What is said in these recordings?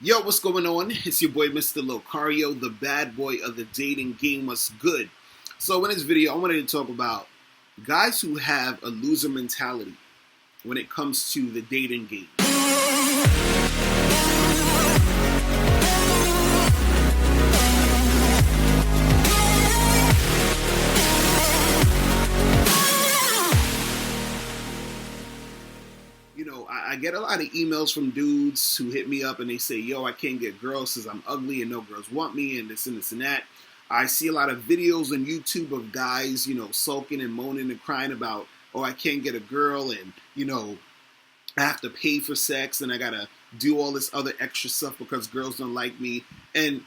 Yo, what's going on? It's your boy, Mr. Locario, the bad boy of the dating game. What's good? So, in this video, I wanted to talk about guys who have a loser mentality when it comes to the dating game. I get a lot of emails from dudes who hit me up and they say, yo, I can't get girls because I'm ugly and no girls want me and this and this and that. I see a lot of videos on YouTube of guys, sulking and moaning and crying about, oh, I can't get a girl and, I have to pay for sex and I got to do all this other extra stuff because girls don't like me. And,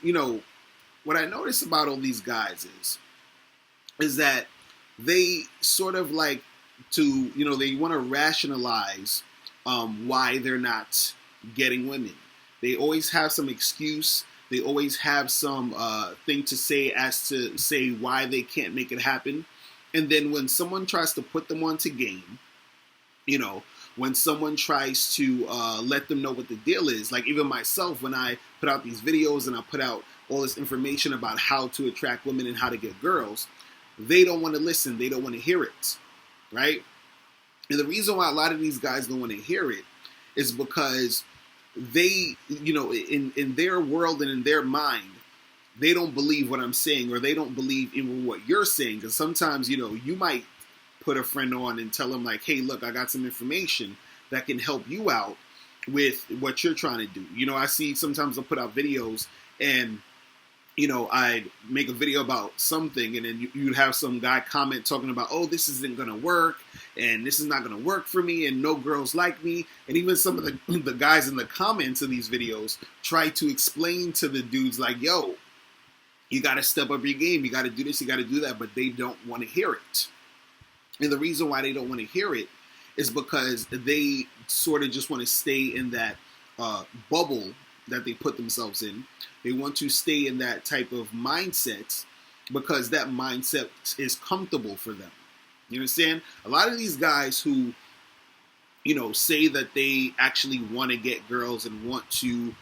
what I notice about all these guys is that they sort of like to, they want to rationalize why they're not getting women. They always have some excuse. They always have some thing to say as to say why they can't make it happen. And then when someone tries to put them onto game, when someone tries to let them know what the deal is, like even myself, when I put out these videos and I put out all this information about how to attract women and how to get girls, they don't want to listen. They don't want to hear it, right? And the reason why a lot of these guys don't want to hear it is because they, in their world and in their mind, they don't believe what I'm saying or they don't believe even what you're saying. Because sometimes, you might put a friend on and tell them like, hey, look, I got some information that can help you out with what you're trying to do. I see sometimes I'll put out videos and I'd make a video about something and then you'd have some guy comment talking about, oh, this isn't going to work and this is not going to work for me and no girls like me. And even some of the guys in the comments of these videos try to explain to the dudes like, yo, you got to step up your game. You got to do this, you got to do that. But they don't want to hear it. And the reason why they don't want to hear it is because they sort of just want to stay in that bubble that they put themselves in. They want to stay in that type of mindset because that mindset is comfortable for them. You understand? A lot of these guys who, say that they actually want to get girls and want to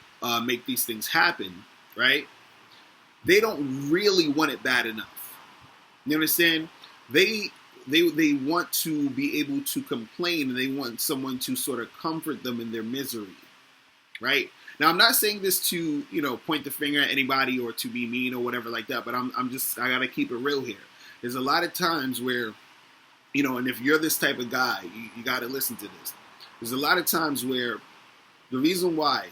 make these things happen, right? They don't really want it bad enough. You understand? They want to be able to complain and they want someone to sort of comfort them in their misery, right? Now, I'm not saying this to, point the finger at anybody or to be mean or whatever like that, but I got to keep it real here. There's a lot of times where, and if you're this type of guy, you got to listen to this. There's a lot of times where the reason why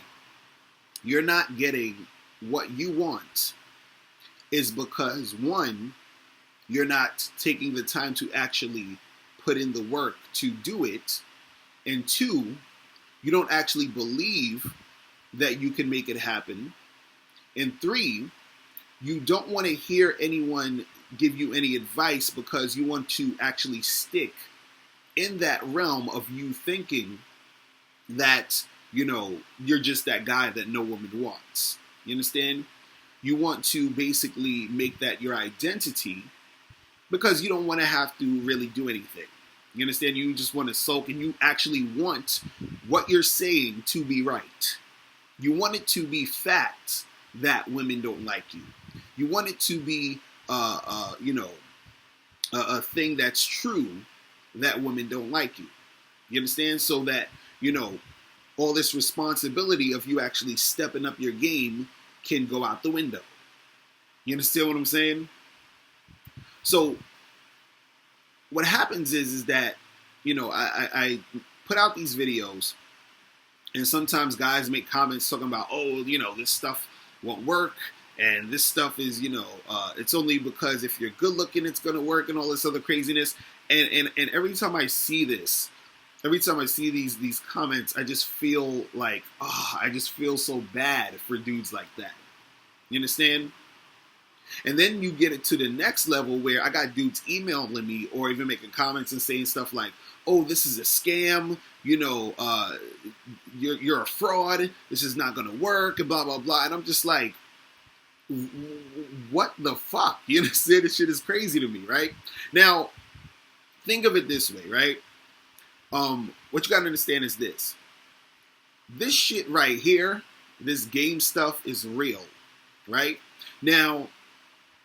you're not getting what you want is because, one, you're not taking the time to actually put in the work to do it, and two, you don't actually believe that you can make it happen. And three, you don't want to hear anyone give you any advice because you want to actually stick in that realm of you thinking that, you're just that guy that no woman wants. You understand? You want to basically make that your identity because you don't want to have to really do anything. You understand? You just want to sulk and you actually want what you're saying to be right. You want it to be facts that women don't like you. You want it to be, a thing that's true that women don't like you. You understand? So that, all this responsibility of you actually stepping up your game can go out the window. You understand what I'm saying? So what happens is that, I put out these videos. And sometimes guys make comments talking about, oh, this stuff won't work. And this stuff is, it's only because if you're good looking, it's going to work and all this other craziness. And every time I see this, every time I see these comments, I just feel like, I just feel so bad for dudes like that. You understand? And then you get it to the next level where I got dudes emailing me or even making comments and saying stuff like, oh, this is a scam, you're a fraud, this is not going to work, and blah, blah, blah. And I'm just like, what the fuck? You understand? This shit is crazy to me, right? Now, think of it this way, right? What you got to understand is this. This shit right here this game stuff is real, right? Now,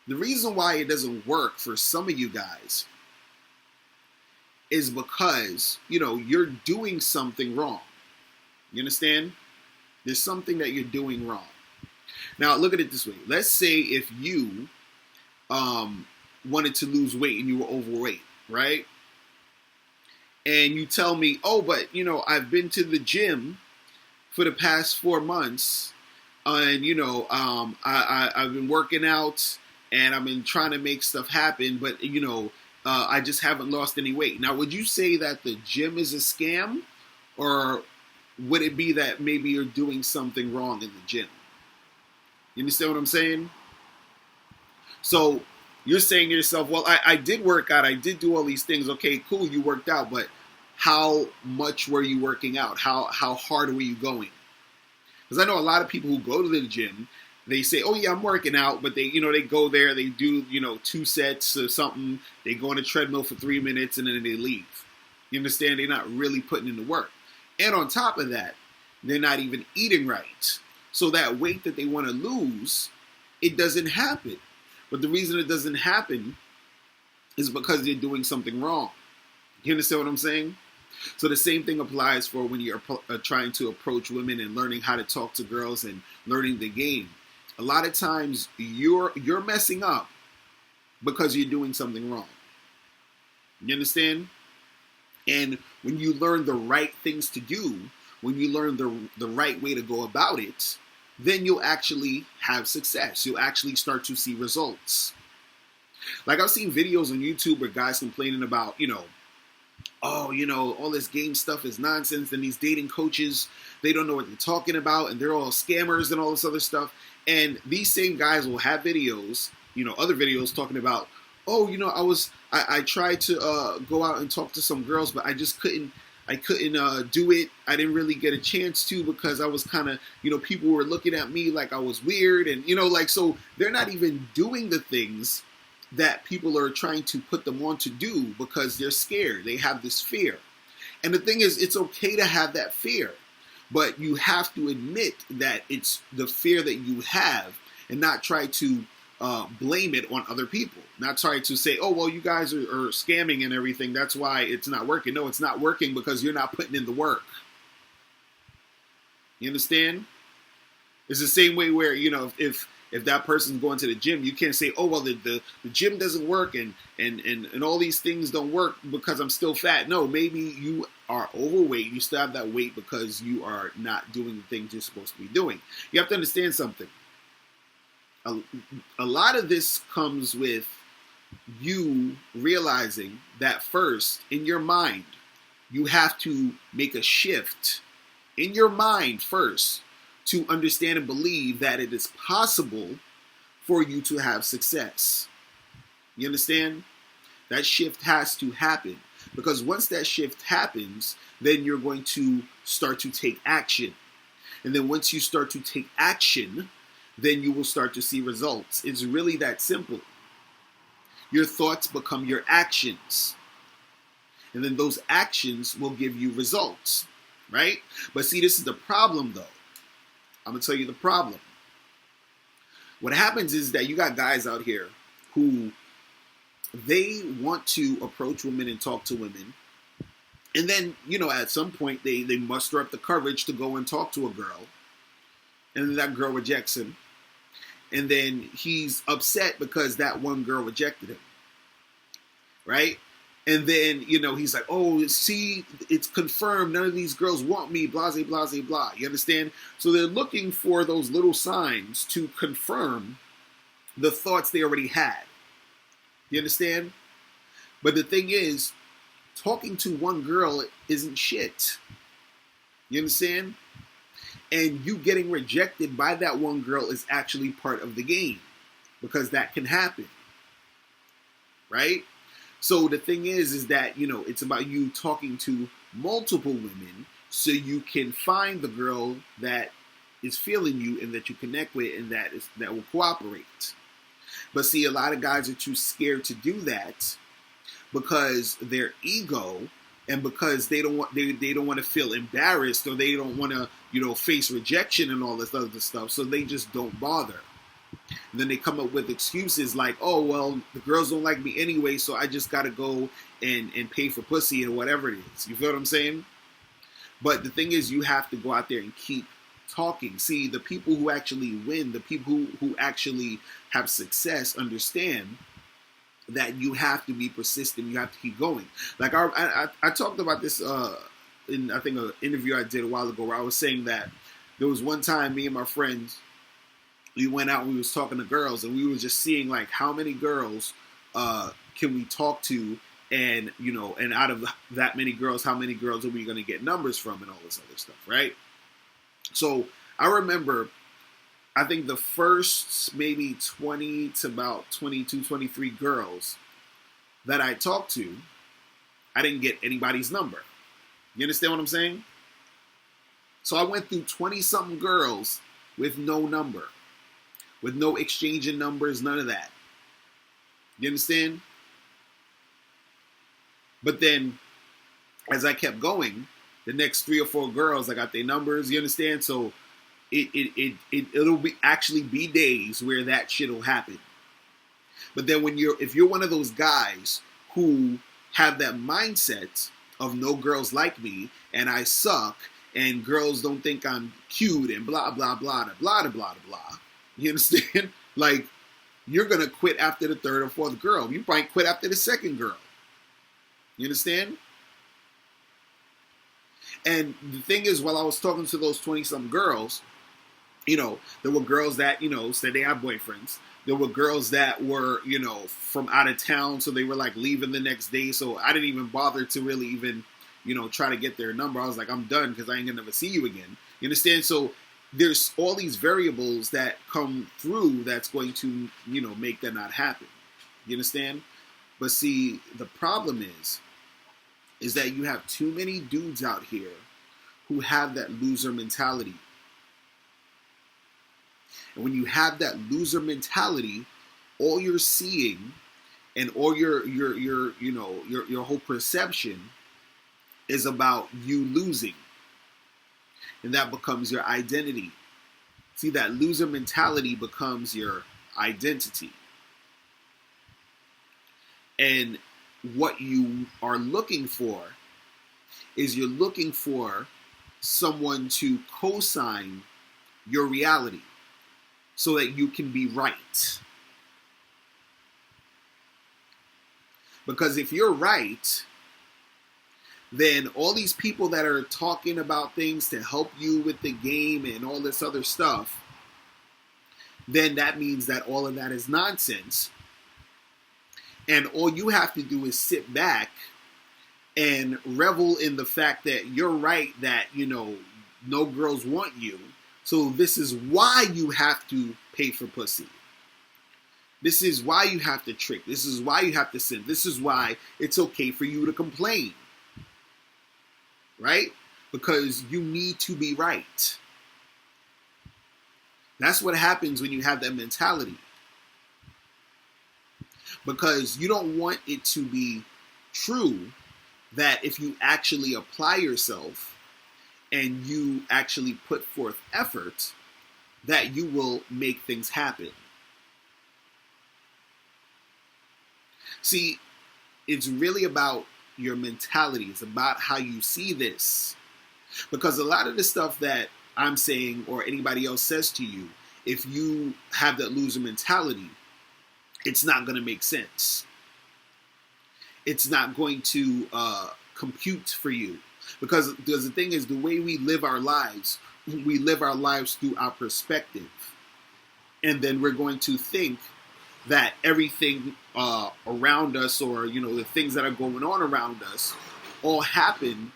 the reason why it doesn't work for some of you guys is because, you're doing something wrong. You understand? There's something that you're doing wrong. Now, look at it this way. Let's say if you wanted to lose weight and you were overweight, right? And you tell me, oh, but, I've been to the gym for the past 4 months, and, I've been working out, and I've been trying to make stuff happen, but, I just haven't lost any weight. Now, would you say that the gym is a scam, or would it be that maybe you're doing something wrong in the gym? You understand what I'm saying? So you're saying to yourself, well, I did work out. I did do all these things. Okay, cool, you worked out. But how much were you working out? How hard were you going? Because I know a lot of people who go to the gym, they say, oh, yeah, I'm working out. But they go there, they do, 2 sets or something. They go on a treadmill for 3 minutes and then they leave. You understand? They're not really putting in the work. And on top of that, they're not even eating right. So that weight that they want to lose, it doesn't happen. But the reason it doesn't happen is because they're doing something wrong. You understand what I'm saying? So the same thing applies for when you're trying to approach women and learning how to talk to girls and learning the game. A lot of times you're messing up because you're doing something wrong. You understand? And when you learn the right things to do, when you learn the right way to go about it, then you'll actually have success. You'll actually start to see results. Like I've seen videos on YouTube where guys complaining about, all this game stuff is nonsense, and these dating coaches, they don't know what they're talking about, and they're all scammers and all this other stuff. And these same guys will have videos, other videos talking about, oh, I tried to go out and talk to some girls, but I just couldn't do it. I didn't really get a chance to because I was kind of, people were looking at me like I was weird. And, so they're not even doing the things that people are trying to put them on to do because they're scared. They have this fear. And the thing is, it's okay to have that fear, but you have to admit that it's the fear that you have and not try to blame it on other people. Not try to say, oh, well, you guys are scamming and everything. That's why it's not working. No, it's not working because you're not putting in the work. You understand? It's the same way where, if that person's going to the gym, you can't say, oh, well, the gym doesn't work and all these things don't work because I'm still fat. No, maybe you are overweight. You still have that weight because you are not doing the things you're supposed to be doing. You have to understand something. A lot of this comes with you realizing that first, in your mind, you have to make a shift in your mind first to understand and believe that it is possible for you to have success. You understand? That shift has to happen. Because once that shift happens, then you're going to start to take action. And then once you start to take action, then you will start to see results. It's really that simple. Your thoughts become your actions. And then those actions will give you results, right? But see, this is the problem, though. I'm going to tell you the problem. What happens is that you got guys out here who they want to approach women and talk to women. And then, at some point, they muster up the courage to go and talk to a girl. And then that girl rejects him. And then he's upset because that one girl rejected him. Right? And then, he's like, oh, see, it's confirmed. None of these girls want me, blah, blah, blah, blah. You understand? So they're looking for those little signs to confirm the thoughts they already had. You understand? But the thing is, talking to one girl isn't shit. You understand? And you getting rejected by that one girl is actually part of the game. Because that can happen. Right? So the thing is that, it's about you talking to multiple women so you can find the girl that is feeling you and that you connect with and that will cooperate. But see, a lot of guys are too scared to do that because their ego and because they don't want to feel embarrassed, or they don't want to face rejection and all this other stuff, so they just don't bother. And then they come up with excuses like, oh, well, the girls don't like me anyway, so I just got to go and pay for pussy or whatever it is. You feel what I'm saying? But the thing is, you have to go out there and keep talking. See, the people who actually win, the people who actually have success, understand that you have to be persistent. You have to keep going. Like I talked about this in, I think, an interview I did a while ago, where I was saying that there was one time me and my friends, we went out and we was talking to girls, and we were just seeing like how many girls can we talk to, and and out of that many girls, how many girls are we going to get numbers from, and all this other stuff, right? So I remember, I think the first maybe 20 to about 22, 23 girls that I talked to, I didn't get anybody's number. You understand what I'm saying? So I went through 20-something girls with no number, with no exchanging numbers, none of that. You understand? But then, as I kept going, the next 3 or 4 girls, I got their numbers. You understand? So it'll be actually be days where that shit will happen. But then if you're one of those guys who have that mindset of no girls like me and I suck and girls don't think I'm cute and blah blah blah blah blah blah blah, you understand? Like, you're gonna quit after the 3rd or 4th girl. You might quit after the 2nd girl. You understand? And the thing is, while I was talking to those 20-some girls, there were girls that, said they have boyfriends. There were girls that were, from out of town, so they were like leaving the next day. So I didn't even bother to really even, try to get their number. I was like, I'm done because I ain't gonna never see you again. You understand? So there's all these variables that come through that's going to, make that not happen. You understand? But see, the problem is that you have too many dudes out here who have that loser mentality. And when you have that loser mentality, all you're seeing and all your whole perception is about you losing. And that becomes your identity. See, that loser mentality becomes your identity. And what you are looking for is you're looking for someone to co-sign your reality so that you can be right. Because if you're right, then all these people that are talking about things to help you with the game and all this other stuff, then that means that all of that is nonsense. And all you have to do is sit back and revel in the fact that you're right, that, no girls want you. So this is why you have to pay for pussy. This is why you have to trick. This is why you have to sin. This is why it's okay for you to complain. Right? Because you need to be right. That's what happens when you have that mentality. Because you don't want it to be true that if you actually apply yourself and you actually put forth effort, that you will make things happen. See, it's really about your mentality. It's about how you see this. Because a lot of the stuff that I'm saying or anybody else says to you, if you have that loser mentality, it's not going to make sense. It's not going to compute for you. Because the thing is, the way we live our lives through our perspective. And then we're going to think that everything around us, or, the things that are going on around us, all happen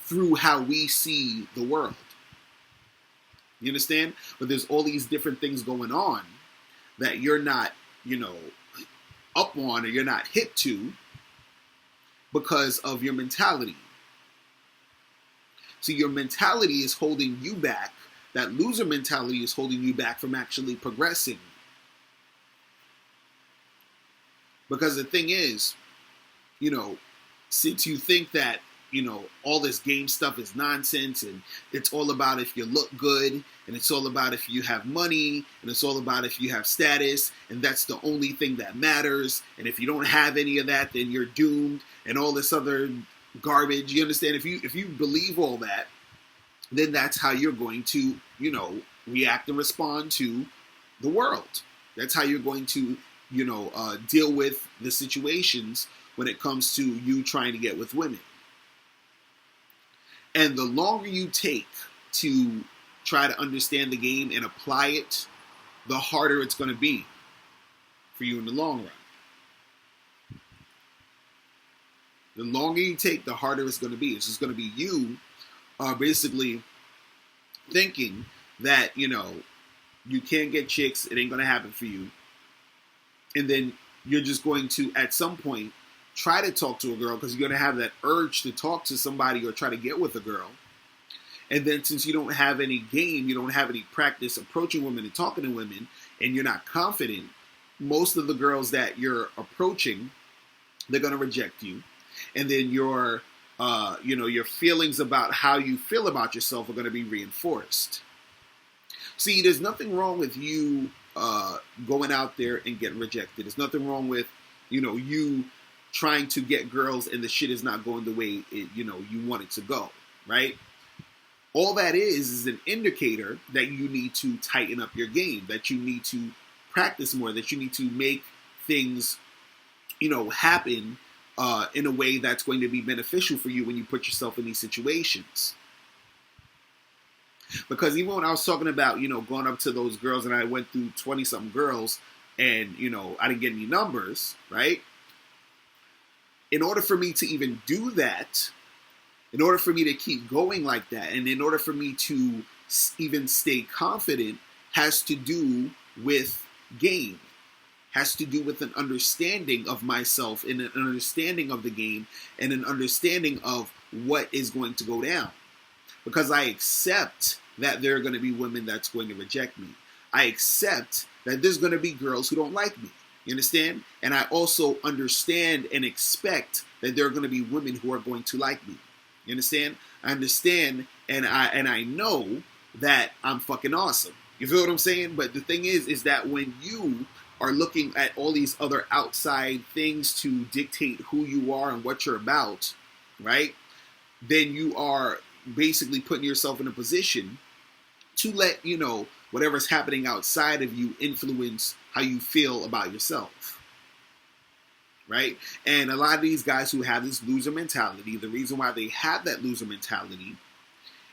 through how we see the world. You understand? But there's all these different things going on that you're not, up on, or you're not hip to because of your mentality. So your mentality is holding you back. That loser mentality is holding you back from actually progressing. Because the thing is, since you think that, all this game stuff is nonsense, and it's all about if you look good, and it's all about if you have money, and it's all about if you have status, and that's the only thing that matters, and if you don't have any of that, then you're doomed, and all this other garbage. You understand? If you believe all that, then that's how you're going to, react and respond to the world. That's how you're going to, deal with the situations when it comes to you trying to get with women. And the longer you take to try to understand the game and apply it, the harder it's going to be for you in the long run. The longer you take, the harder it's going to be. It's just going to be you basically thinking that, you can't get chicks, it ain't going to happen for you. And then you're just going to, at some point, try to talk to a girl because you're going to have that urge to talk to somebody or try to get with a girl. And then since you don't have any game, you don't have any practice approaching women and talking to women, and you're not confident, most of the girls that you're approaching, they're going to reject you. And then your feelings about how you feel about yourself are going to be reinforced. See, there's nothing wrong with you going out there and getting rejected. There's nothing wrong with, you trying to get girls and the shit is not going the way you want it to go, right? All that is an indicator that you need to tighten up your game, that you need to practice more, that you need to make things, happen in a way that's going to be beneficial for you when you put yourself in these situations. Because even when I was talking about, going up to those girls and I went through 20-something girls and, I didn't get any numbers, right? In order for me to even do that, in order for me to keep going like that, and in order for me to even stay confident, has to do with game, has to do with an understanding of myself and an understanding of the game and an understanding of what is going to go down. Because I accept that there are going to be women that's going to reject me. I accept that there's going to be girls who don't like me. You understand? And I also understand and expect that there are going to be women who are going to like me. You understand? I understand and I know that I'm fucking awesome. You feel what I'm saying? But the thing is that when you are looking at all these other outside things to dictate who you are and what you're about, right? Then you are basically putting yourself in a position to let, whatever's happening outside of you influence how you feel about yourself. Right? And a lot of these guys who have this loser mentality, the reason why they have that loser mentality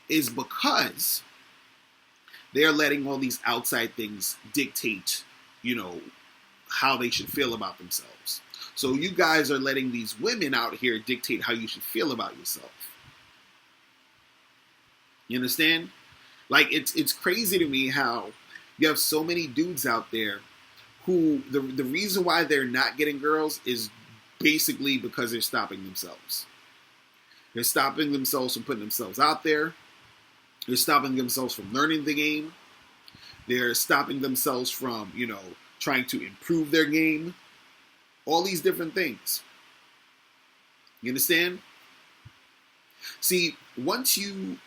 is because they're letting all these outside things dictate, how they should feel about themselves. So you guys are letting these women out here dictate how you should feel about yourself. You understand? Like, it's crazy to me how you have so many dudes out there who, the reason why they're not getting girls is basically because they're stopping themselves. They're stopping themselves from putting themselves out there. They're stopping themselves from learning the game. They're stopping themselves from, trying to improve their game. All these different things. You understand? See, once you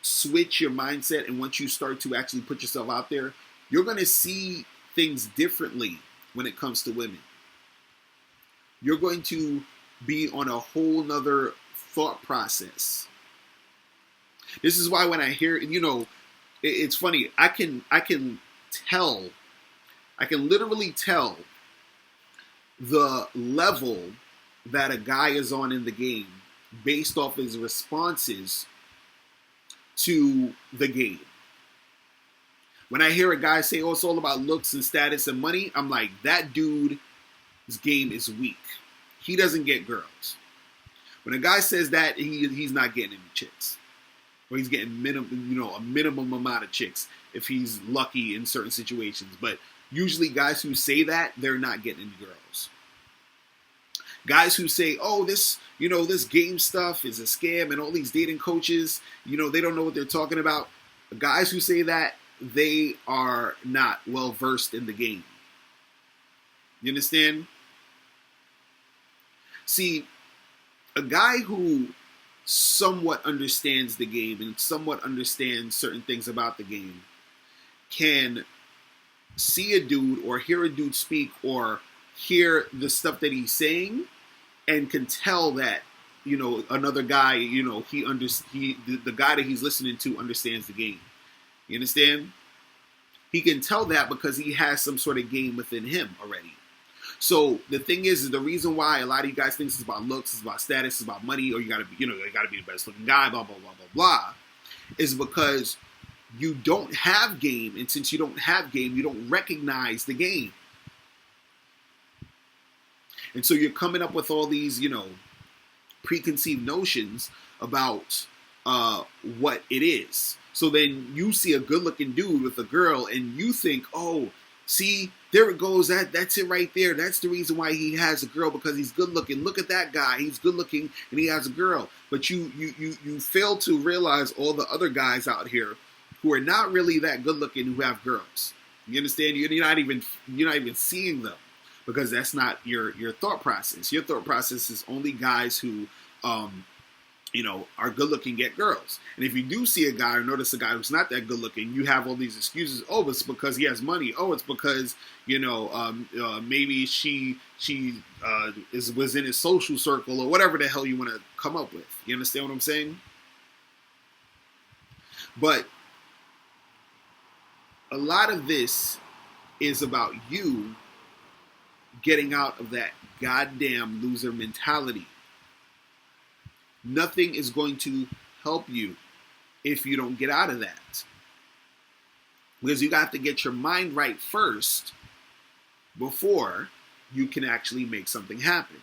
switch your mindset and once you start to actually put yourself out there, you're going to see things differently when it comes to women. You're going to be on a whole nother thought process. This is why when I hear, it's funny, I can literally tell the level that a guy is on in the game based off his responses to the game. When I hear a guy say, it's all about looks and status and money, I'm like, that dude's game is weak. He doesn't get girls. When a guy says that, he's not getting any chicks. Or he's getting a minimum amount of chicks if he's lucky in certain situations. But usually guys who say that, they're not getting any girls. Guys who say, this game stuff is a scam and all these dating coaches, they don't know what they're talking about. Guys who say that, they are not well versed in the game. You understand? See, a guy who somewhat understands the game and somewhat understands certain things about the game can see a dude or hear a dude speak or hear the stuff that he's saying and can tell that, another guy, the guy that he's listening to understands the game. You understand? He can tell that because he has some sort of game within him already. So the thing is the reason why a lot of you guys think it's about looks, it's about status, it's about money, or you gotta be the best looking guy, blah, blah, blah, blah, blah, is because you don't have game, and since you don't have game, you don't recognize the game. And so you're coming up with all these, preconceived notions about what it is. So then you see a good-looking dude with a girl, and you think, oh, see, there it goes. That's it right there. That's the reason why he has a girl, because he's good-looking. Look at that guy. He's good-looking, and he has a girl. But you fail to realize all the other guys out here who are not really that good-looking who have girls. You understand? You're not even seeing them because that's not your thought process. Your thought process is only guys who are good looking get girls. And if you do see a guy or notice a guy who's not that good looking, you have all these excuses. Oh, it's because he has money. Oh, it's because maybe she was in his social circle or whatever the hell you want to come up with. You understand what I'm saying? But a lot of this is about you getting out of that goddamn loser mentality. Nothing is going to help you if you don't get out of that. Because you got to get your mind right first before you can actually make something happen.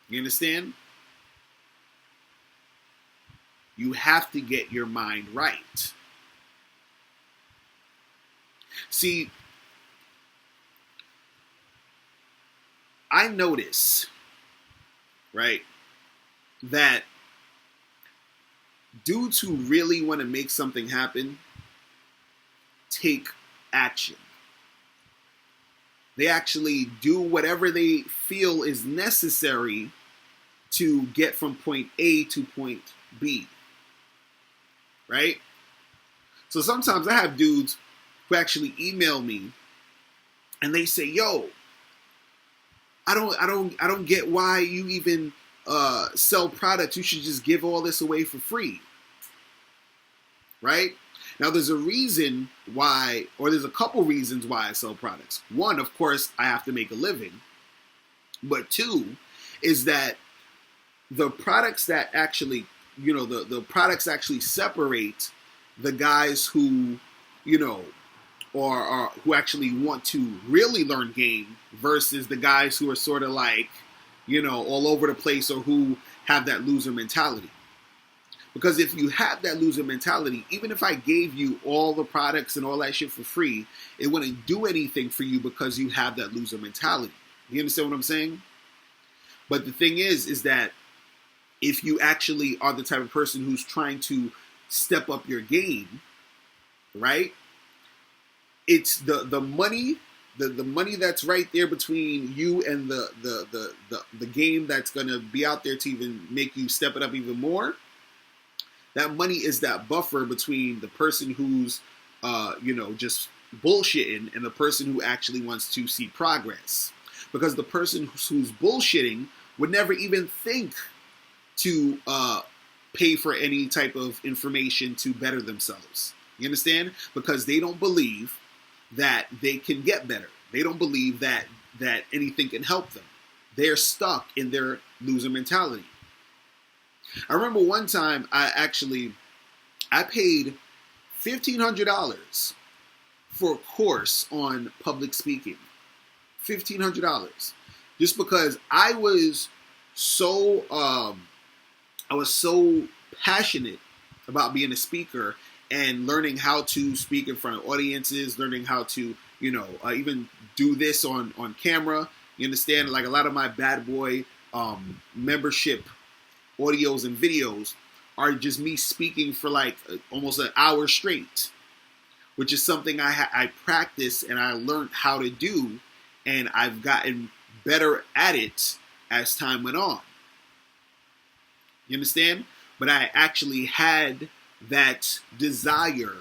You understand? You have to get your mind right. See, I notice, right, that dudes who really want to make something happen take action. They actually do whatever they feel is necessary to get from point A to point B. Right? So sometimes I have dudes who actually email me and they say, yo, I don't get why you even sell products. You should just give all this away for free. Right? Now, there's a reason why, or there's a couple reasons why I sell products. One, of course, I have to make a living. But two, is that the products that actually, the products actually separate the guys who, or who actually want to really learn game versus the guys who are sort of like, all over the place or who have that loser mentality. Because if you have that loser mentality, even if I gave you all the products and all that shit for free, it wouldn't do anything for you because you have that loser mentality. You understand what I'm saying? But the thing is that if you actually are the type of person who's trying to step up your game, right? It's the money. The money that's right there between you and the game that's going to be out there to even make you step it up even more. That money is that buffer between the person who's, just bullshitting and the person who actually wants to see progress. Because the person who's bullshitting would never even think to pay for any type of information to better themselves. You understand? Because they don't believe that they can get better. They don't believe that anything can help them. They're stuck in their loser mentality. I remember one time I paid $1,500 for a course on public speaking. $1,500. Just because I was so passionate about being a speaker and learning how to speak in front of audiences, learning how to, even do this on camera. You understand? Like a lot of my bad boy membership audios and videos are just me speaking for like almost an hour straight, which is something I practice and I learned how to do, and I've gotten better at it as time went on. You understand? But I actually had that desire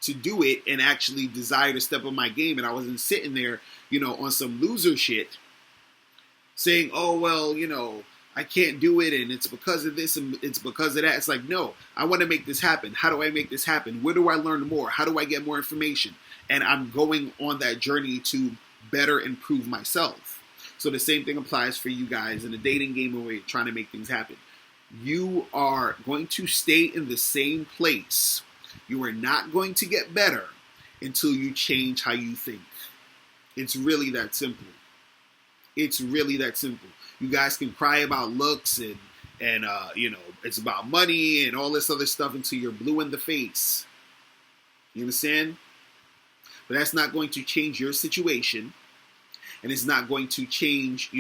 to do it and actually desire to step up my game. And I wasn't sitting there, on some loser shit saying, oh, well, I can't do it and it's because of this and it's because of that. It's like, no, I want to make this happen. How do I make this happen? Where do I learn more? How do I get more information? And I'm going on that journey to better improve myself. So the same thing applies for you guys in the dating game where you're trying to make things happen. You are going to stay in the same place. You are not going to get better until you change how you think. It's really that simple. It's really that simple. You guys can cry about looks and it's about money and all this other stuff until you're blue in the face. You understand? But that's not going to change your situation, and it's not going to change,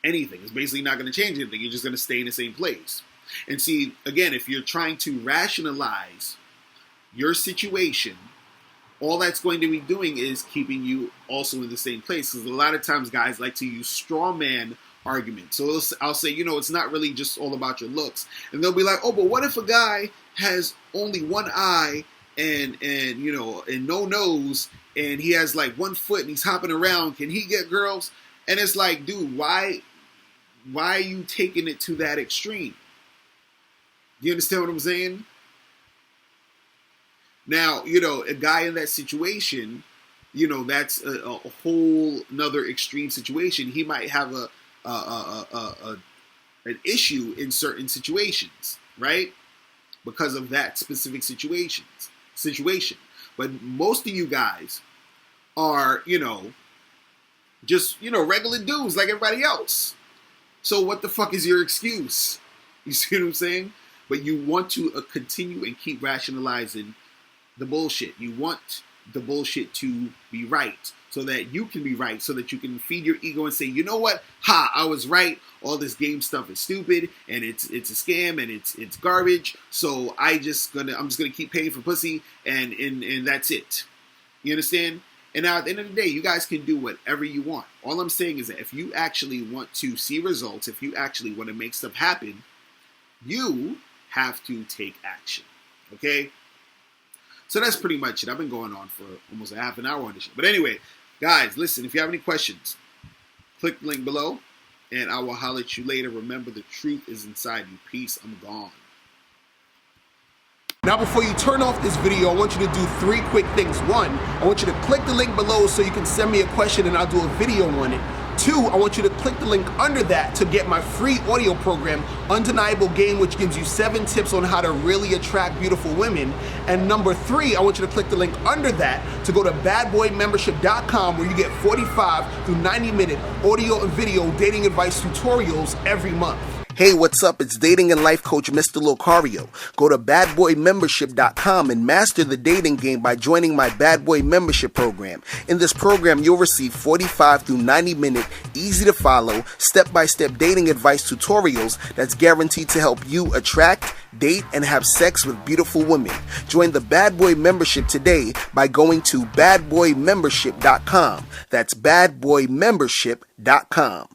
anything. It's basically not going to change anything. You're just going to stay in the same place. And see, again, if you're trying to rationalize your situation, all that's going to be doing is keeping you also in the same place. Because a lot of times guys like to use straw man arguments. So I'll say, it's not really just all about your looks. And they'll be like, oh, but what if a guy has only one eye and no nose and he has like 1 foot and he's hopping around? Can he get girls? And it's like, dude, why are you taking it to that extreme? You understand what I'm saying? Now, a guy in that situation, that's a whole nother extreme situation. He might have an issue in certain situations, right? Because of that specific situation. But most of you guys are, just, regular dudes like everybody else. So what the fuck is your excuse? You see what I'm saying? But you want to continue and keep rationalizing the bullshit. You want the bullshit to be right so that you can be right, so that you can feed your ego and say, you know what? Ha, I was right. All this game stuff is stupid and it's a scam and it's garbage. So I'm just gonna keep paying for pussy and that's it. You understand? And now at the end of the day, you guys can do whatever you want. All I'm saying is that if you actually want to see results, if you actually want to make stuff happen, you have to take action. Okay? So that's pretty much it. I've been going on for almost a half an hour on this shit. But anyway, guys, listen, if you have any questions, click the link below, and I will holler at you later. Remember, the truth is inside you. Peace. I'm gone. Now, before you turn off this video, I want you to do 3 quick things. 1, I want you to click the link below so you can send me a question and I'll do a video on it. 2, I want you to click the link under that to get my free audio program, Undeniable Game, which gives you 7 tips on how to really attract beautiful women. And number 3, I want you to click the link under that to go to badboymembership.com, where you get 45 through 90-minute audio and video dating advice tutorials every month. Hey, what's up? It's dating and life coach Mr. Locario. Go to badboymembership.com and master the dating game by joining my Bad Boy Membership program. In this program, you'll receive 45 through 90-minute, easy-to-follow, step-by-step dating advice tutorials that's guaranteed to help you attract, date, and have sex with beautiful women. Join the Bad Boy Membership today by going to badboymembership.com. That's badboymembership.com.